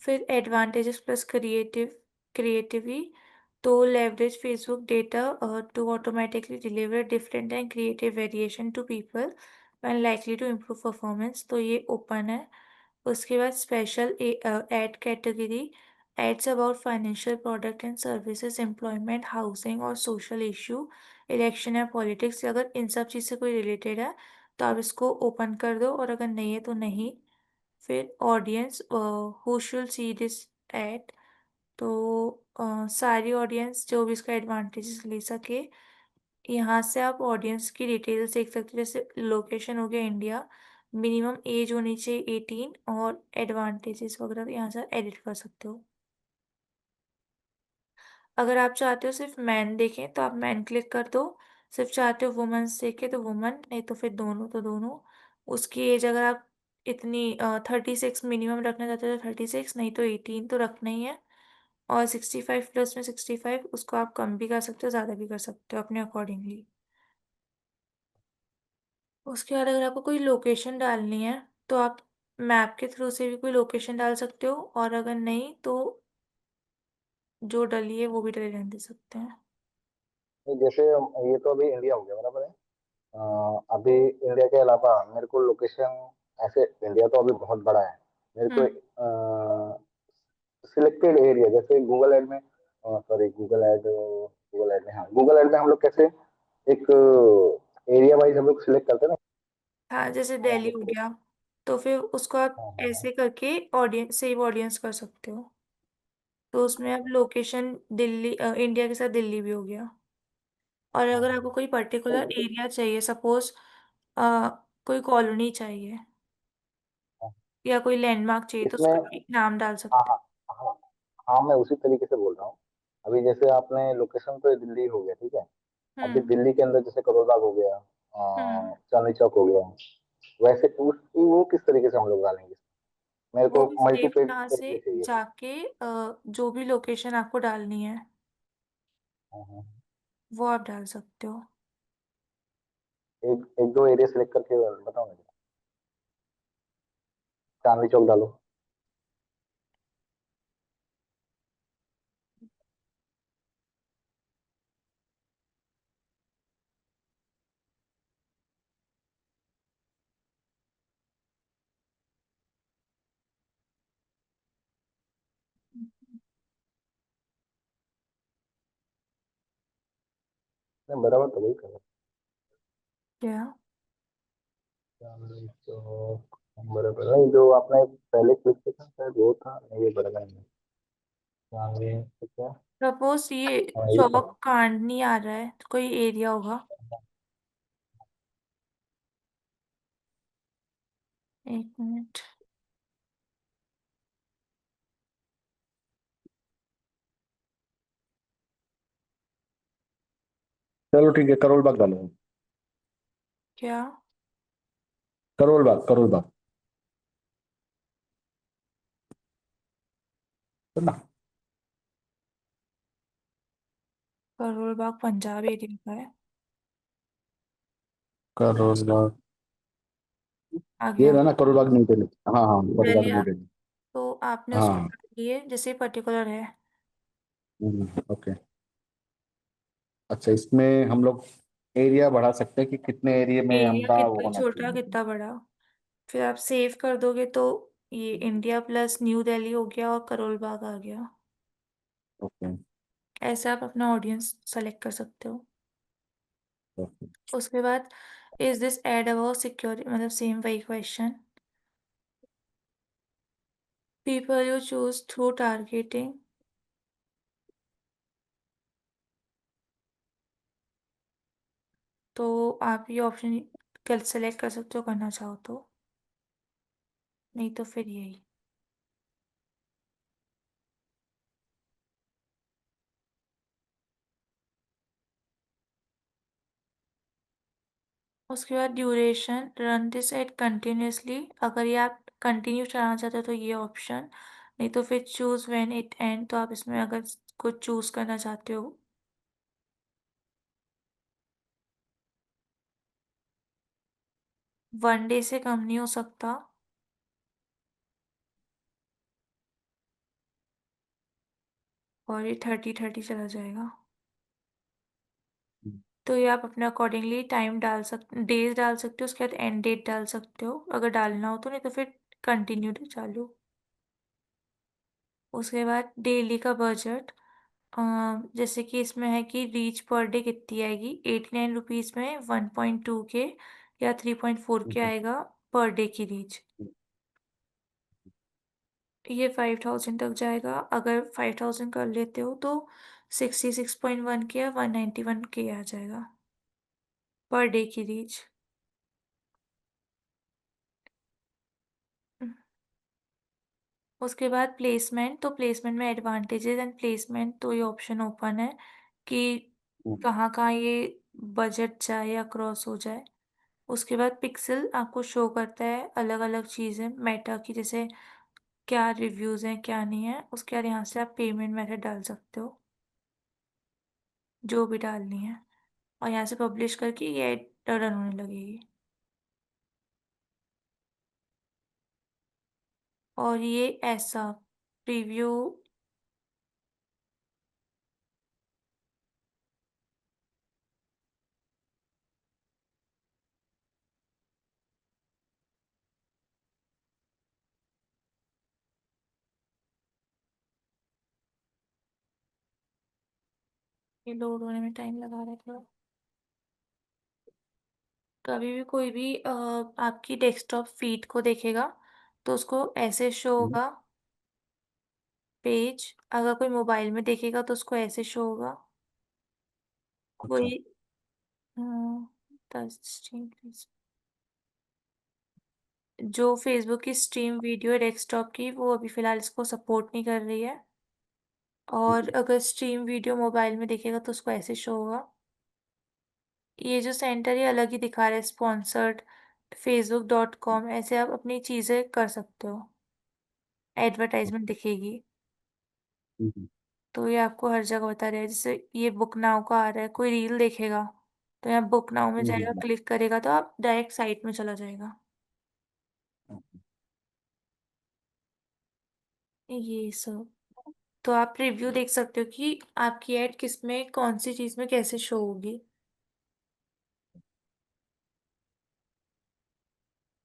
फिर एडवांटेजेस प्लस क्रिएटिवली, तो leverage Facebook data to automatically deliver different and creative variation to people and likely to improve performance, तो ये ओपन है। उसके बाद special ad category, ads about financial product and services, employment, housing और सोशल इशू, इलेक्शन या पॉलिटिक्स, अगर इन सब चीज़ से कोई रिलेटेड है तो आप इसको ओपन कर दो, और अगर नहीं है तो नहीं। फिर audience, who should see this ad, तो सारी ऑडियंस जो भी इसका एडवांटेजेस ले सके। यहाँ से आप ऑडियंस की डिटेल्स देख सकते हो, जैसे लोकेशन हो गया इंडिया, मिनिमम एज होनी चाहिए 18, और एडवांटेजेस वगैरह यहाँ से एडिट कर सकते हो। अगर आप चाहते हो सिर्फ मैन देखें तो आप मैन क्लिक कर दो, सिर्फ चाहते हो वुमेन्स देखे तो वुमन, नहीं तो फिर दोनों तो दोनों। उसकी एज अगर आप इतनी 36 मिनिमम रखना चाहते हो तो 36, नहीं तो 18 तो रखना ही है। और 65 प्लस में 65, उसको आप कम भी कर सकते हो, ज़्यादा भी कर सकते हो अपने अकॉर्डिंगली। उसके बाद अगर आपको कोई लोकेशन डालनी है तो आप मैप के थ्रू से भी कोई लोकेशन डाल सकते हो, और अगर नहीं तो जो डली है वो भी डली रहने दे सकते हैं। नहीं, जैसे ये तो अभी इंडिया हो गया बराबर है। अभी इंडिया के अलावा मेरे को लोकेशन, ऐसे इंडिया तो अभी बहुत बड़ा है, मेरे को हम्म। सिलेक्टेड एरिया जैसे गूगल एड में, sorry Google ad, Google ad में, हाँ गूगल एड में हम लोग कैसे एक एरिया वाइज हम लोग सिलेक्ट करते हैं ना। हाँ, जैसे तो हम दिल्ली लोग हो को, गया, तो फिर उसको आप हाँ हाँ हाँ ऐसे करके ऑडियंस, सेव ऑडियंस कर सकते हो। तो उसमें अब लोकेशन दिल्ली, इंडिया के साथ दिल्ली भी हो गया। और हाँ अगर हाँ। आपको कोई पर्टिकुलर तो एरिया चाहिए, सपोज कोई कॉलोनी चाहिए हाँ, या कोई लैंडमार्क चाहिए, तो इसमें, उसका भी नाम डाल हाँ सकते हाँ हाँ हाँ, मैं उसी तरीके से बोल रहा हूँ। अभी जैसे आपने लोकेशन तो दिल्ली हो गया, ठीक है। हो। अभी दिल्ली के अंदर जैसे करोल बाग हो गया, हम्म। चांदनी चौक हो गया, वैसे वो किस तरीके से हम लोग डालेंगे? मेरे वो को भी मल्टी सेम पेज यहाँ से करके चाहिए। जाके जो भी लोकेशन आपको डालनी है हाँ, हाँ। वो आप डाल सकते हो। एक एक दो एरिया सिलेक्ट करके बताओ ना। चांदनी चौक डालो। नहीं, बराबर तो वही करो। क्या? चांदनी चौक, बराबर नहीं, जो आपने पहले क्लिक किया था शायद वो था नहीं, ये बराबर नहीं। चांदनी तो क्या, सपोज ये हाँ ये तो चौक कांड नहीं आ रहा है, तो कोई एरिया होगा। एक मिनट। चलो ठीक है, करोल बाग डालो। क्या? करोल बाग, करोल बाग, है ना। करोल बाग पंजाब एरिया का है। करोल बाग, आ ये गया। रहा ना करोल बाग, न्यू दिल्ली। हाँ हाँ, करोल बाग न्यू दिल्ली। तो आपने उसके हाँ। लिए जैसे पर्टिकुलर है, ओके। अच्छा, इसमें हम लोग एरिया बढ़ा सकते हैं कि कितने एरिया में एरिया हमारा वो कितना होना छोटा चाहिए। कितना बड़ा। फिर आप सेव कर दोगे तो ये इंडिया प्लस न्यू दिल्ली हो गया और करोल बाग आ गया। ओके ऐसे आप अपना ऑडियंस सेलेक्ट कर सकते हो। ओके। उसके बाद is this ad about security, मतलब सेम वही question. People you choose through targeting. तो आप ये ऑप्शन कल सेलेक्ट कर सकते हो, करना चाहो तो। नहीं तो फिर यही। उसके बाद duration, run this eight continuously. अगर ये आप कंटिन्यू चलाना चाहते हो तो ये ऑप्शन। नहीं तो फिर चूज व्हेन इट एंड, तो आप इसमें अगर कुछ चूज करना चाहते हो। 1 डे से कम नहीं हो सकता। और ये 30-30 चला जाएगा। तो ये आप अपने अकॉर्डिंगली टाइम डाल सकते, डेज डाल सकते हो, उसके बाद एंड डेट डाल सकते हो अगर डालना हो तो। नहीं तो फिर कंटिन्यू चालू। उसके बाद डेली का बजट, जैसे कि इसमें है कि रीच पर डे कितनी आएगी। 89 रुपीज़ में 1.2 के या 3.4 के आएगा पर डे की रीच। ये 5,000 तक जाएगा। अगर 5,000 कर लेते हो तो 66.1 के या 191 के आ जाएगा पर डे की रीच। उसके बाद प्लेसमेंट, तो प्लेसमेंट में एडवांटेजेस एंड प्लेसमेंट, तो ये ऑप्शन ओपन है कि कहाँ कहाँ ये बजट जाए या क्रॉस हो जाए। उसके बाद पिक्सल आपको शो करता है अलग अलग चीज़ें मेटा की, जैसे क्या रिव्यूज़ हैं क्या नहीं है। उसके बाद यहाँ से आप पेमेंट मेथड डाल सकते हो जो भी डालनी है। और यहाँ से पब्लिश करके ये रन होने लगेगी। और ये ऐसा प्रीव्यू। ये लोड होने में टाइम लगा रहा है थोड़ा। कभी भी कोई भी आपकी डेस्कटॉप फीड को देखेगा तो उसको ऐसे शो हम्म, होगा पेज। अगर कोई मोबाइल में देखेगा तो उसको ऐसे शो होगा। अच्छा। कोई टच स्क्रीन प्लीज। जो फेसबुक की स्ट्रीम वीडियो है डेस्कटॉप की वो अभी फिलहाल इसको सपोर्ट नहीं कर रही है। और अगर स्ट्रीम वीडियो मोबाइल में देखेगा तो उसको ऐसे शो होगा। ये जो सेंटर है अलग ही दिखा रहा है स्पॉन्सर्ड facebook.com, ऐसे आप अपनी चीज़ें कर सकते हो। एडवर्टाइजमेंट दिखेगी। हम्म, तो ये आपको हर जगह बता रहा है। जैसे ये बुक नाउ का आ रहा है, कोई रील देखेगा तो यहाँ बुक नाउ में जाएगा, हम्म, क्लिक करेगा तो आप डायरेक्ट साइट में चला जाएगा। ये सब। तो आप रिव्यू देख सकते हो कि आपकी ऐड किस में कौन सी चीज़ में कैसे शो होगी।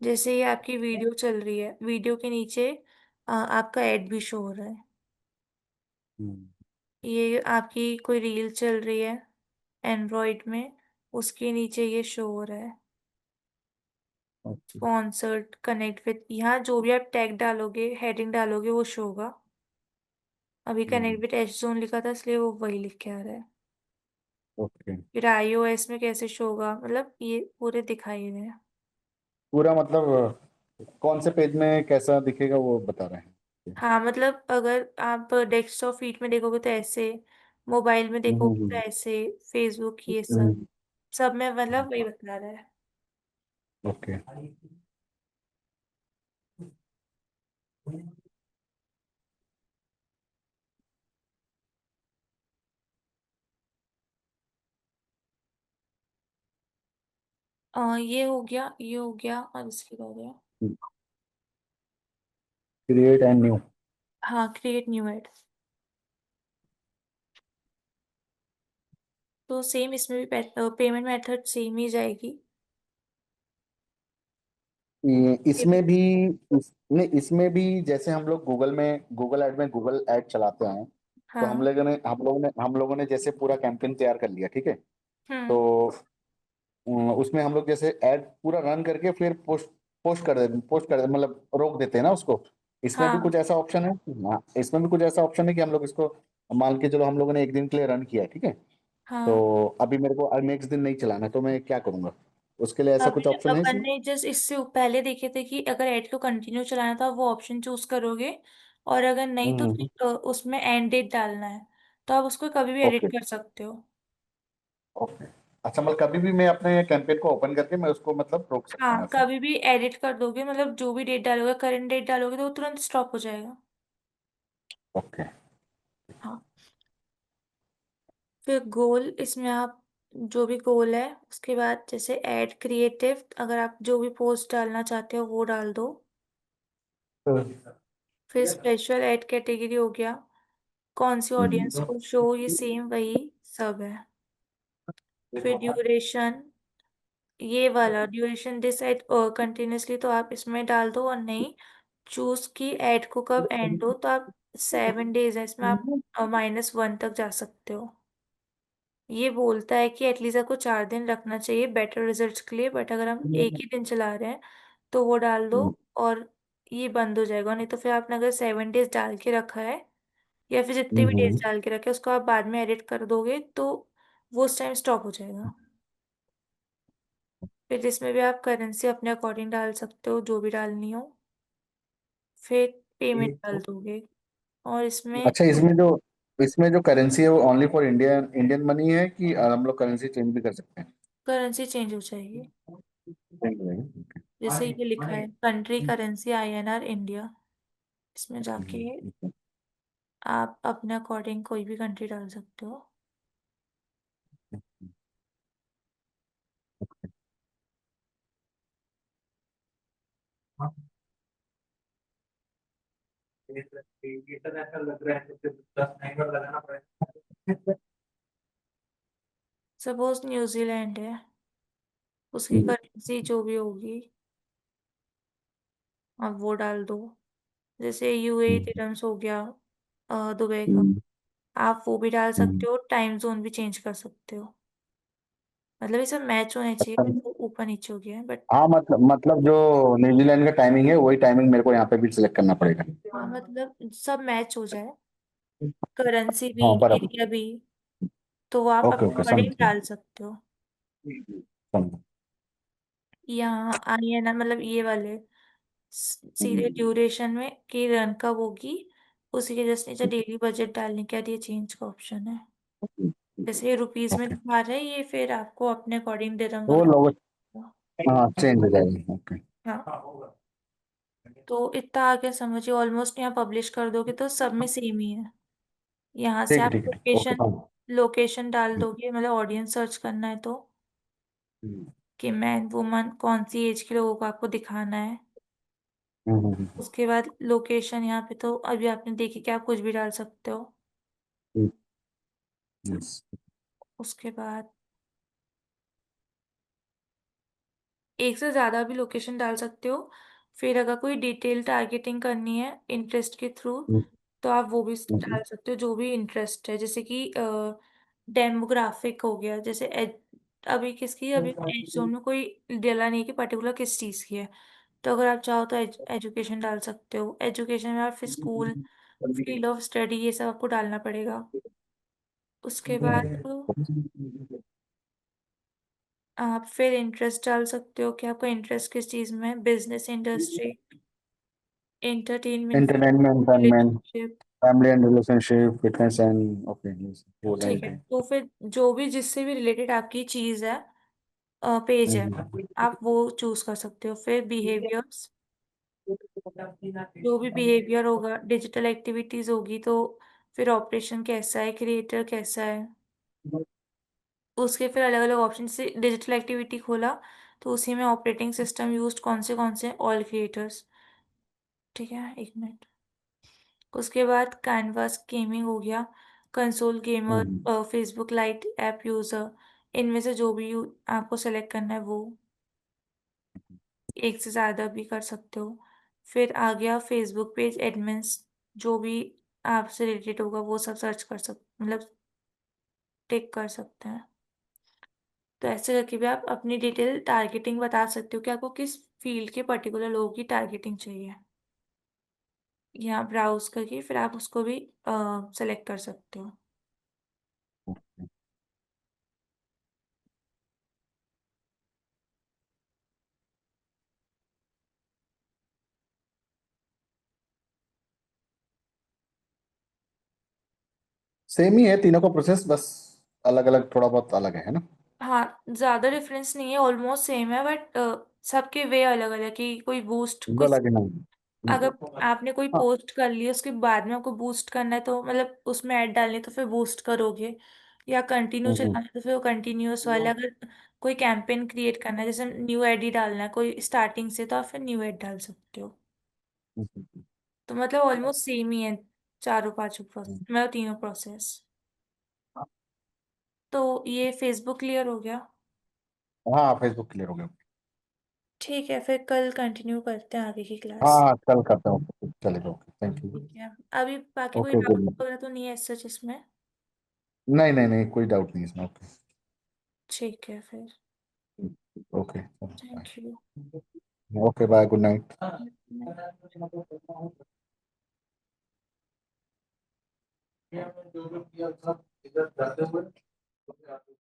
जैसे ये आपकी वीडियो चल रही है, वीडियो के नीचे आपका ऐड भी शो हो रहा है। हम्म, ये आपकी कोई रील चल रही है एंड्रॉइड में, उसके नीचे ये शो हो रहा है ओके। Sponsored connect with. यहाँ जो भी आप टैग डालोगे, हेडिंग डालोगे, वो शो होगा। अभी connect hmm, with H zone लिखा था इसलिए वो वही लिख के आ रहा है। ओके। फिर iOS में कैसे शो होगा, मतलब ये पूरे दिखाई दे रहे हैं। पूरा मतलब कौन से पेज में कैसा दिखेगा वो बता रहे हैं। हाँ मतलब अगर आप डेस्कटॉप फीड में देखोगे तो ऐसे, मोबाइल में हम्म, देखोगे तो हम्म, ऐसे, फेसबुक ये सब हम्म, सब में मतलब वही बता रहा है। ओके। ये हो गया, ये हो गया, और इसके बाद है। Create and new. हाँ, क्रिएट न्यू ऐड। तो सेम इसमें भी पेमेंट मेथड सेम ही जाएगी। इसमें भी नहीं, इसमें भी जैसे हम लोग गूगल में, गूगल ऐड में गूगल ऐड चलाते हैं, तो हाँ। हम लोगों ने जैसे पूरा कैंपेन तैयार कर लिया, ठीक है। हम्म। तो उसमें हम लोग जैसे ऐड पूरा रन करके फिर पोस्ट कर दे मतलब रोक देते हैं ना उसको। इसमें भी हाँ। कुछ ऐसा ऑप्शन है। हाँ, इसमें भी कुछ ऐसा ऑप्शन है कि हम लोग इसको मान के चलो हम लोगों ने एक दिन के लिए रन किया, ठीक है। हाँ। तो अभी मेरे को नेक्स्ट दिन नहीं चलाना है, तो मैं क्या करूंगा? उसके लिए ऐसा कुछ अभी ऑप्शन है अपन इसमें? ने जस्ट इससे पहले देखे थे कि अगर ऐड को कंटिन्यू चलाना था वो ऑप्शन चूज करोगे, और अगर नहीं तो हम्म, फिर उसमें एंड डेट डालना है, तो आप उसको कभी भी एडिट ओके, कर सकते हो। ओके। अच्छा, मतलब कभी भी मैं अपने कैंपेन को ओपन करके मैं उसको मतलब रोक सकता हूँ हाँ, ऐसा? कभी भी एडिट कर दोगे, मतलब जो भी डेट डालोगे, करंट डेट डालोगे तो वो तुरंत स्टॉप हो जाएगा। ओके। हाँ। फिर गोल, इसमें आप जो भी गोल है उसके बाद जैसे ऐड क्रिएटिव, अगर आप जो भी पोस्ट डालना चाहते हो वो डाल दो। फिर स्पेशल ऐड कैटेगरी हो गया, कौन सी ऑडियंस को शो, ये सेम वही सब है। फिर ड्यूरेशन, ये वाला ड्यूरेशन डिसाइड कंटिन्यूसली तो आप इसमें डाल दो, और नहीं चूज की ऐड को कब एंड हो तो आप 7 डेज है इसमें, आप -1 तक जा सकते हो। ये बोलता है कि एटलीस्ट आपको 4 दिन रखना चाहिए बेटर रिजल्ट्स के लिए, बट अगर हम एक ही दिन चला रहे हैं तो वो डाल दो, और ये बंद हो जाएगा। नहीं तो फिर आपने अगर 7 डेज डाल के रखा है, या फिर जितने भी डेज डाल के रखे उसको आप बाद में एडिट कर दोगे तो वो उस टाइम स्टॉप हो जाएगा। फिर इसमें भी आप करेंसी अपने अकॉर्डिंग डाल सकते हो जो भी डालनी हो। फिर पेमेंट डाल दोगे, और इसमें अच्छा, इसमें जो करेंसी है वो only for Indian Indian money है कि हम लोग करेंसी चेंज भी कर सकते हैं? करेंसी चेंज हो जाएगी। Change हो जाएगी। जैसे ये लिखा है कंट्री करेंसी INR इंडिया, इसमें जाके आप अपने अकॉर्डिंग कोई भी कंट्री डाल सकते हो। इंटरनेशनल लग रहा है तो फिर +9 लगाना पड़ेगा। सपोज न्यूजीलैंड है, उसकी करेंसी जो भी होगी आप वो डाल दो। जैसे UAE दिरहम्स हो गया, दुबई का, आप वो भी डाल हम्म। सकते हो, टाइम जोन भी चेंज कर सकते हो। मतलब ये सब मैच होने चाहिए, अच्छा, तो ऊपर नीचे हो गया है बट। हाँ मतलब जो न्यूजीलैंड का टाइमिंग है वही टाइमिंग मेरे को यहाँ पे भी सिलेक्ट करना पड़ेगा। हाँ मतलब सब मैच हो जाए, करेंसी भी, हाँ बराबर। एरिया भी, तो वो आप ओके अपने ओके समझ अकॉर्डिंग गया। डाल सकते हो। समझ यहाँ आई है ना, मतलब ये वाले सीधे ड्यूरेशन में कि रन कब होगी, उसी के जस्ट नीचे डेली बजट डालने के बाद ये चेंज का ऑप्शन है। जैसे ये रुपीज में ओके। दिखा रहा है, ये फिर आपको अपने अकॉर्डिंग दिरहम वो वगैरह। लोग, हाँ चेंज हो जाएगी। ओके। हाँ, तो इतना आगे समझिए, ऑलमोस्ट यहाँ पब्लिश कर दोगे तो सब में सेम ही है। यहाँ से ठीक है आप ठीक है ठीक है। ओके लोकेशन, हाँ। लोकेशन डाल दोगे, मतलब ऑडियंस सर्च करना है तो, कि मैन वुमन कौन सी एज के लोगों को आपको दिखाना है। उसके बाद लोकेशन, यहाँ पे तो अभी आपने देखी कि आप कुछ भी डाल सकते हो। यस। उसके बाद एक से ज़्यादा भी लोकेशन डाल सकते हो। फिर अगर कोई डिटेल टारगेटिंग करनी है इंटरेस्ट के थ्रू, तो आप वो भी डाल सकते हो, जो भी इंटरेस्ट है, जैसे कि डेमोग्राफिक हो गया, जैसे अभी किसकी, अभी एज जोन में कोई डाला नहीं कि पर्टिकुलर किस चीज़ की है। तो अगर आप चाहो तो एजुकेशन डाल सकते हो, एजुकेशन में आप फिर स्कूल, फील्ड ऑफ स्टडी, ये सब आपको डालना पड़ेगा। उसके बाद आप फिर इंटरेस्ट डाल सकते हो कि आपका इंटरेस्ट किस चीज़ में है, business, industry, entertainment, entertainment and relationship. Family and relationship fitness and okay वो ठीक लाइन है, है। तो फिर जो भी जिससे भी रिलेटेड आपकी चीज़ है, पेज है, आप वो चूज कर सकते हो। फिर बिहेवियर्स, जो भी बिहेवियर होगा, डिजिटल एक्टिविटीज होगी, तो फिर ऑपरेशन कैसा है, क्रिएटर कैसा है, उसके फिर अलग अलग ऑप्शन से डिजिटल एक्टिविटी खोला, तो उसी में ऑपरेटिंग सिस्टम यूज्ड कौन से ऑल क्रिएटर्स। ठीक है, एक मिनट। उसके बाद कैनवास गेमिंग हो गया, console gamer, Facebook lite app user, इनमें से जो भी आपको सेलेक्ट करना है वो, एक से ज़्यादा भी कर सकते हो। फिर आ गया फेसबुक पेज एडमिन्स, जो भी आपसे रिलेटेड होगा वो सब सर्च कर मतलब टिक कर सकते हैं। तो ऐसे करके भी आप अपनी डिटेल टारगेटिंग बता सकते हो कि आपको किस फील्ड के पर्टिकुलर लोगों की टारगेटिंग चाहिए। यहाँ ब्राउज करके फिर आप उसको भी सेलेक्ट कर सकते हो। सेम ही है तीनों का प्रोसेस, बस अलग अलग थोड़ा बहुत अलग है ना। हाँ, ज़्यादा डिफरेंस नहीं है, ऑलमोस्ट सेम है, बट सबके वे अलग अलग, कि कोई बूस्ट, जो कुछ अलग है ना। अगर आपने कोई हाँ। पोस्ट कर ली उसके बाद में आपको बूस्ट करना है, तो मतलब उसमें ऐड डालनी है तो फिर बूस्ट करोगे, या कंटिन्यू हम्म, चलाना है तो फिर वो कंटिन्यूअस वाला। अगर कोई कैंपेन क्रिएट करना है, जैसे न्यू आईडी डालना है कोई स्टार्टिंग से, तो आप फिर न्यू ऐड डाल सकते हो। हम्म, तो मतलब ऑलमोस्ट सेम ही है, चारों पांचों प्रोसेस, मतलब तीनों प्रोसेस। तो ये फेसबुक क्लियर हो गया। हाँ फेसबुक क्लियर हो गया। ठीक है, फिर कल कंटिन्यू करते हैं आगे की हाँ क्लास। हाँ कल करता हूँ, चलेगा। Okay thank you. ठीक है, अभी बाकी कोई ओके डाउट गुड। वगैरह तो नहीं है सच इसमें। नहीं नहीं नहीं कोई डाउट नहीं इसमें। ओके। ठीक है फिर, okay bye. Thank you. Okay bye good night.